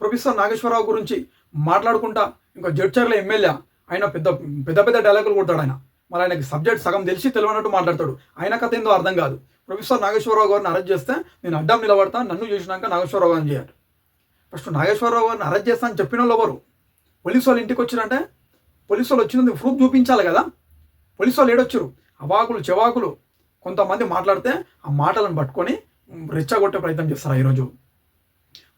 Professor Nageswararao గురించి మాట్లాడుకుంటా ఇంకా జడ్చర్ల ఎమ్మెల్యే ఆయన పెద్ద పెద్ద పెద్ద డైలాగులు కొడతాడు ఆయన. మరి ఆయనకి సబ్జెక్ట్ సగం తెలిసి తెలియనట్టు మాట్లాడతాడు. ఆయన కథ ఏందో అర్థం కాదు. ప్రొఫెసర్ నాగేశ్వరరావు గారిని అరెస్ట్ చేస్తే నేను అడ్డం నిలబడతా, నన్ను చూసినాక నాగేశ్వరరావు గారిని చేయాలి. ఫస్ట్ నాగేశ్వరరావు గారిని అరెస్ట్ చేస్తా అని చెప్పిన వాళ్ళు ఎవరు? పోలీసు వాళ్ళు ఇంటికి వచ్చిరంటే పోలీసు వాళ్ళు వచ్చినందుకు ప్రూఫ్ చూపించాలి కదా. పోలీసు వాళ్ళు ఏడొచ్చారు, అవాకులు చెవాకులు కొంతమంది మాట్లాడితే ఆ మాటలను పట్టుకొని రెచ్చగొట్టే ప్రయత్నం చేస్తారు. ఈరోజు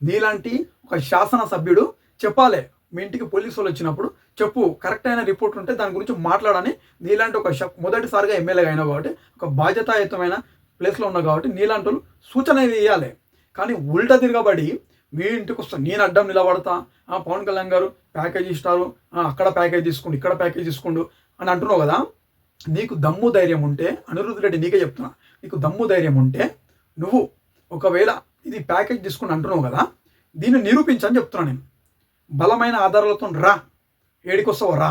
నీలాంటి ఒక శాసనసభ్యుడు చెప్పాలి, మీ ఇంటికి పోలీసు వాళ్ళు వచ్చినప్పుడు చెప్పు, కరెక్ట్ అయిన రిపోర్ట్ ఉంటే దాని గురించి మాట్లాడని. నీలాంటి ఒక మొదటిసారిగా ఎమ్మెల్యేగా అయినావు కాబట్టి, ఒక బాధ్యతాయుతమైన ప్లేస్లో ఉన్నావు కాబట్టి నీలాంటి వాళ్ళు సూచన ఇవ్వాలి. కానీ ఉల్టా తిరగబడి మీ ఇంటికి వస్తా, నేను అడ్డం నిలబడతా, పవన్ కళ్యాణ్ గారు ప్యాకేజ్ ఇస్తారు, అక్కడ ప్యాకేజ్ తీసుకోండి, ఇక్కడ ప్యాకేజ్ తీసుకోండు అని అంటున్నావు కదా. నీకు దమ్ము ధైర్యం ఉంటే, అనిరుద్ధ్ రెడ్డి నీకే చెప్తున్నా, నీకు దమ్ము ధైర్యం ఉంటే నువ్వు ఒకవేళ ఇది ప్యాకేజ్ తీసుకుని అంటున్నావు కదా, దీన్ని నిరూపించని చెప్తున్నా. నేను బలమైన ఆధారాలతో రా, ఏడికొస్తావో రా,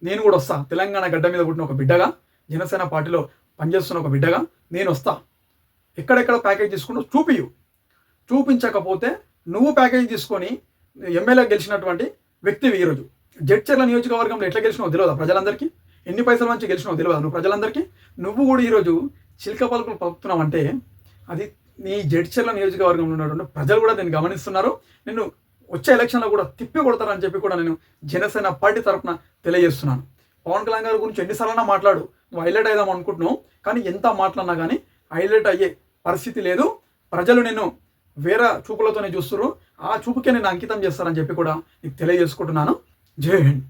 నేను కూడా వస్తా. తెలంగాణ గడ్డ మీద పుట్టిన ఒక బిడ్డగా, జనసేన పార్టీలో పనిచేస్తున్న ఒక బిడ్డగా నేను వస్తా. ఎక్కడెక్కడ ప్యాకేజ్ తీసుకుంటూ చూపించకపోతే నువ్వు ప్యాకేజ్ తీసుకొని ఎమ్మెల్యే గెలిచినటువంటి వ్యక్తివి. ఈరోజు జడ్చర్ల నియోజకవర్గంలో ఎట్లా గెలిచినావు తెలియదా ప్రజలందరికీ? ఎన్ని పైసల మంచి గెలిచినావు తెలియదా నువ్వు ప్రజలందరికీ? నువ్వు కూడా ఈరోజు చిలక పలుకులు పలుకుతున్నావు అంటే అది నీ జడ్చర్ల నియోజకవర్గంలో ఉన్నటువంటి ప్రజలు కూడా నేను గమనిస్తున్నారు. నిన్ను వచ్చే ఎలక్షన్లో కూడా తిప్పి కొడతారని చెప్పి కూడా నేను జనసేన పార్టీ తరఫున తెలియజేస్తున్నాను. పవన్ కళ్యాణ్ గారి గురించి ఎన్నిసార్లైనా మాట్లాడు, నువ్వు హైలైట్ అయిదాం అనుకుంటున్నావు, కానీ ఎంత మాట్లాడినా కానీ హైలైట్ అయ్యే పరిస్థితి లేదు. ప్రజలు నేను వేరే చూపులతోనే చూస్తున్నారు, ఆ చూపుకే నేను అంకితం చేస్తారని చెప్పి కూడా నీకు తెలియజేసుకుంటున్నాను. జై హింద్.